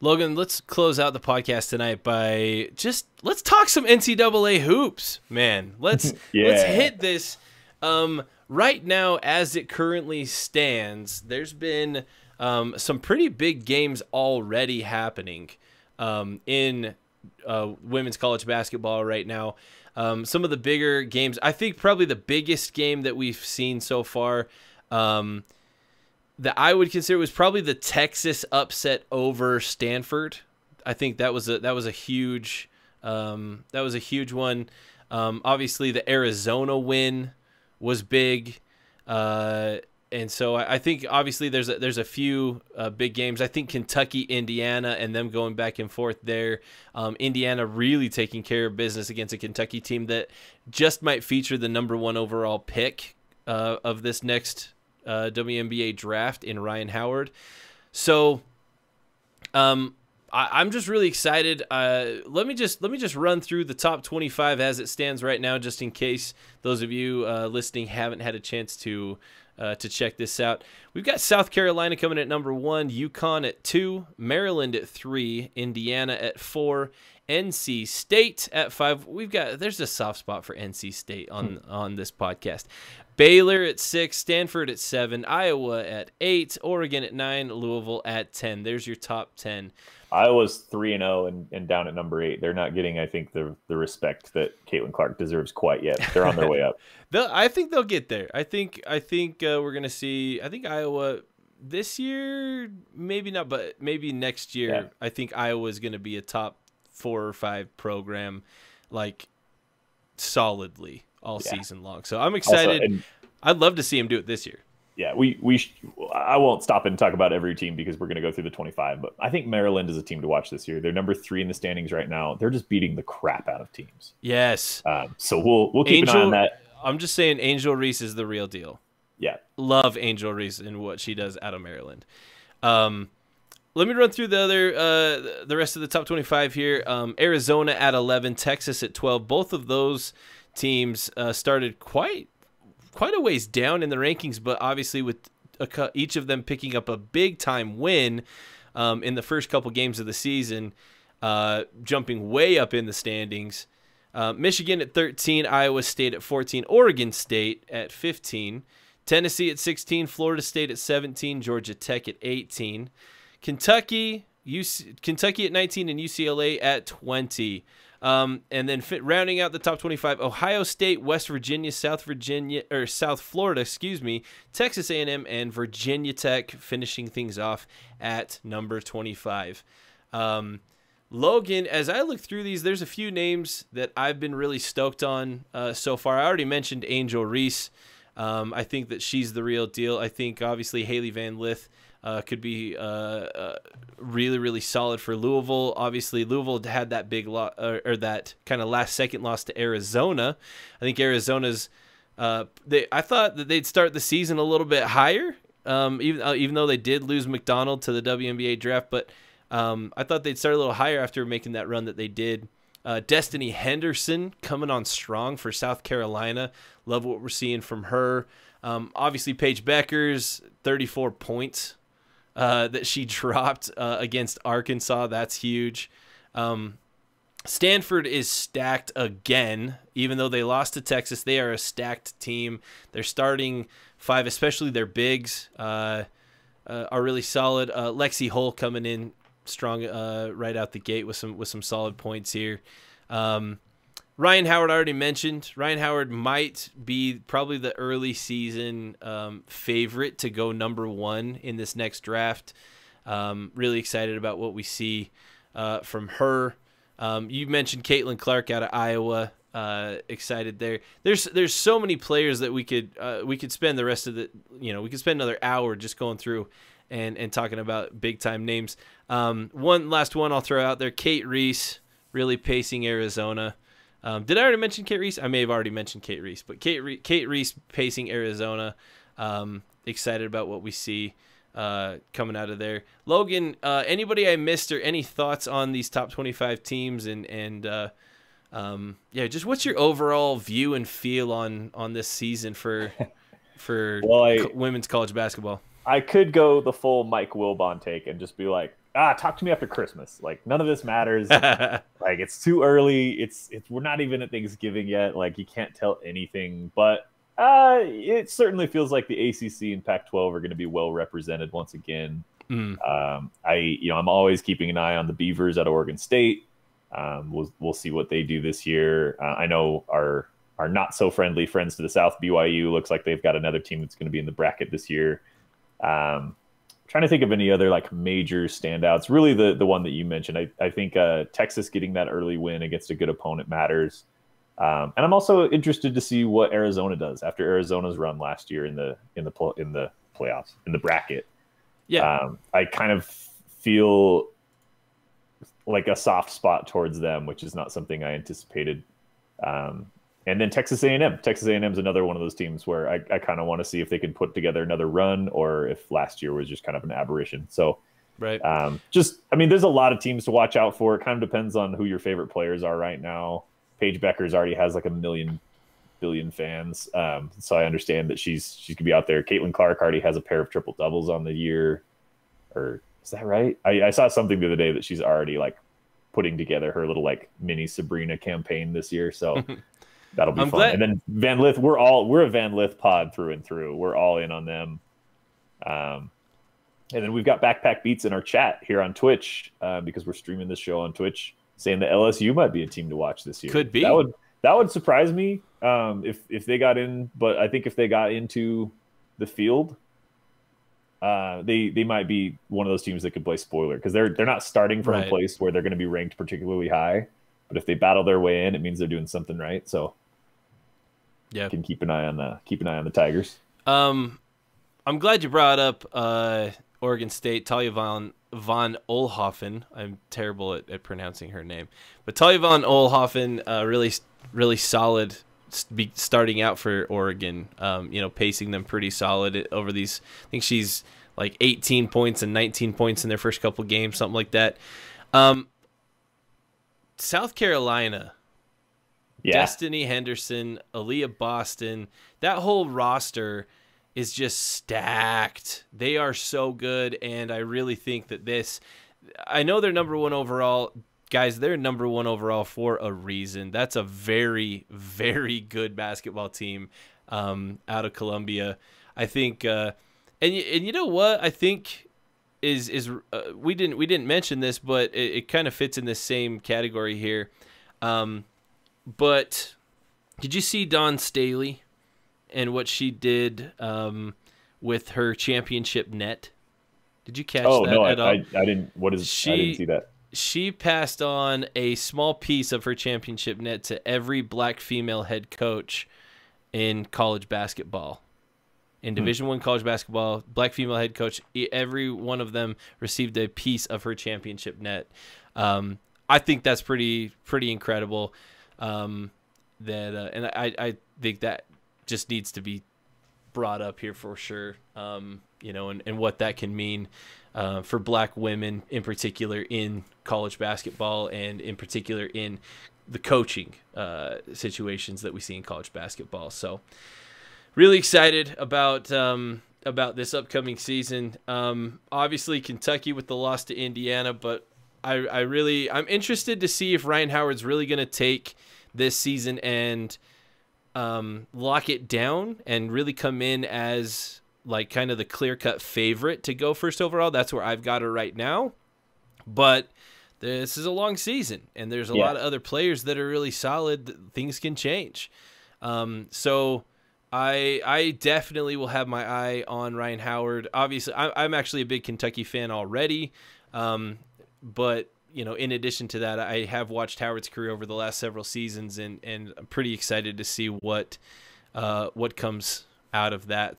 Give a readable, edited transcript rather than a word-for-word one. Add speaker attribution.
Speaker 1: Logan, let's close out the podcast tonight by let's talk some NCAA hoops, man. Let's hit this. Right now, as it currently stands, there's been some pretty big games already happening in women's college basketball right now. Some of the bigger games, I think probably the biggest game that we've seen so far that I would consider was probably the Texas upset over Stanford. I think that was a huge one. Obviously, the Arizona win was big, and so I think obviously there's a few big games. I think Kentucky, Indiana, and them going back and forth there. Indiana really taking care of business against a Kentucky team that just might feature the #1 overall pick of this next WNBA draft in Ryan Howard. So I'm just really excited. Let me just run through the top 25 as it stands right now, just in case those of you listening haven't had a chance to check this out. We've got South Carolina coming at #1, UConn at 2, Maryland at 3, Indiana at 4, NC State at 5. There's a soft spot for NC State on this podcast. Baylor at 6, Stanford at 7, Iowa at 8, Oregon at 9, Louisville at 10. There's your top 10.
Speaker 2: Iowa's 3-0 and down at #8. They're not getting, I think, the respect that Caitlin Clark deserves quite yet. They're on their way up.
Speaker 1: I think they'll get there. I think we're gonna see. I think Iowa this year, maybe not, but maybe next year. Yeah. I think Iowa is gonna be a top 4 or 5 program, like solidly all season long. So I'm excited. Also, I'd love to see him do it this year.
Speaker 2: Yeah, I won't stop and talk about every team because we're going to go through the 25, but I think Maryland is a team to watch this year. They're #3 in the standings right now. They're just beating the crap out of teams.
Speaker 1: Yes.
Speaker 2: So we'll keep an eye on that.
Speaker 1: I'm just saying Angel Reese is the real deal.
Speaker 2: Yeah.
Speaker 1: Love Angel Reese and what she does out of Maryland. Let me run through the rest of the top 25 here. Arizona at 11, Texas at 12. Both of those teams started quite a ways down in the rankings, but obviously with each of them picking up a big-time win in the first couple games of the season, jumping way up in the standings. Michigan at 13, Iowa State at 14, Oregon State at 15, Tennessee at 16, Florida State at 17, Georgia Tech at 18, Kentucky at 19, and UCLA at 20. And then rounding out the top 25, Ohio State, West Virginia, South Florida, Texas A&M, and Virginia Tech finishing things off at number 25. Logan, as I look through these, there's a few names that I've been really stoked on so far. I already mentioned Angel Reese. I think that she's the real deal. I think, obviously, Haley Van Lith could be really, really solid for Louisville. Obviously, Louisville had that big or that kind of last-second loss to Arizona. I think Arizona's I thought that they'd start the season a little bit higher, even though they did lose McDonald to the WNBA draft. But I thought they'd start a little higher after making that run that they did. Destiny Henderson coming on strong for South Carolina. Love what we're seeing from her. Obviously, Paige Beckers, 34 points that she dropped against Arkansas. That's huge. Stanford is stacked again. Even though they lost to Texas, they are a stacked team. Their starting 5, especially their bigs, are really solid. Lexi Hull coming in strong right out the gate with some solid points here. Ryan Howard I already mentioned. Ryan Howard might be probably the early season favorite to go #1 in this next draft. Really excited about what we see from her. You mentioned Caitlin Clark out of Iowa. Excited there. There's so many players that we could spend the rest of we could spend another hour just going through and talking about big time names. One last one I'll throw out there. Kate Reese really pacing Arizona. Did I already mention Kate Reese? I may have already mentioned Kate Reese, but Kate Reese pacing Arizona. Excited about what we see coming out of there. Logan, anybody I missed or any thoughts on these top 25 teams and just what's your overall view and feel on this season for women's college basketball?
Speaker 2: I could go the full Mike Wilbon take and just be like, talk to me after Christmas. Like none of this matters. Like it's too early. It's we're not even at Thanksgiving yet. Like you can't tell anything. But it certainly feels like the ACC and Pac-12 are going to be well represented once again. I'm always keeping an eye on the Beavers at Oregon State. We'll see what they do this year. I know our not so friendly friends to the south, BYU, looks like they've got another team that's going to be in the bracket this year. Trying to think of any other like major standouts. Really, the one that you mentioned. I think Texas getting that early win against a good opponent matters. And I'm also interested to see what Arizona does after Arizona's run last year in the playoffs, in the bracket.
Speaker 1: Yeah,
Speaker 2: I kind of feel like a soft spot towards them, which is not something I anticipated. And then Texas A&M. Texas A&M is another one of those teams where I kind of want to see if they can put together another run or if last year was just kind of an aberration. So,
Speaker 1: right.
Speaker 2: There's a lot of teams to watch out for. It kind of depends on who your favorite players are right now. Paige Beckers already has like 1 billion fans. So I understand that she's going to be out there. Caitlin Clark already has a pair of triple doubles on the year. Or is that right? I saw something the other day that she's already like putting together her little like mini Sabrina campaign this year. So that'll be fun. Glad. And then Van Lith, we're a Van Lith pod through and through. We're all in on them. And then we've got Backpack Beats in our chat here on Twitch because we're streaming this show on Twitch, saying that LSU might be a team to watch this year.
Speaker 1: Could be.
Speaker 2: That would surprise me if they got in. But I think if they got into the field, they might be one of those teams that could play spoiler because they're not starting from a place where they're going to be ranked particularly high. But if they battle their way in, it means they're doing something right. So yeah, can keep an eye on the Tigers.
Speaker 1: I'm glad you brought up Oregon State. Talia von Oelhoffen. I'm terrible at pronouncing her name, but Talia von Oelhoffen, really solid starting out for Oregon. Pacing them pretty solid over these. I think she's like 18 points and 19 points in their first couple games, something like that. South Carolina, Destiny Henderson, Aaliyah Boston, that whole roster is just stacked. They are so good, and I really think that I know they're number one overall. Guys, they're number one overall for a reason. That's a very, very good basketball team out of Columbia. I think, and you know what? I think is we didn't mention this, but it kind of fits in the same category here. But did you see Dawn Staley and what she did with her championship net? Did you catch that at all?
Speaker 2: I didn't. I didn't see that.
Speaker 1: She passed on a small piece of her championship net to every black female head coach in college basketball. In Division I college basketball, black female head coach, every one of them received a piece of her championship net. I think that's pretty incredible. And I think that just needs to be brought up here for sure. And what that can mean for black women in particular in college basketball and in particular in the coaching situations that we see in college basketball. So really excited about this upcoming season. Obviously Kentucky with the loss to Indiana, but I'm interested to see if Ryan Howard's really going to take this season and lock it down and really come in as like kind of the clear-cut favorite to go first overall. That's where I've got her right now. But this is a long season, and there's a lot of other players that are really solid. Things can change. So I definitely will have my eye on Ryan Howard. Obviously, I'm actually a big Kentucky fan already. But, in addition to that, I have watched Howard's career over the last several seasons, and I'm pretty excited to see what comes out of that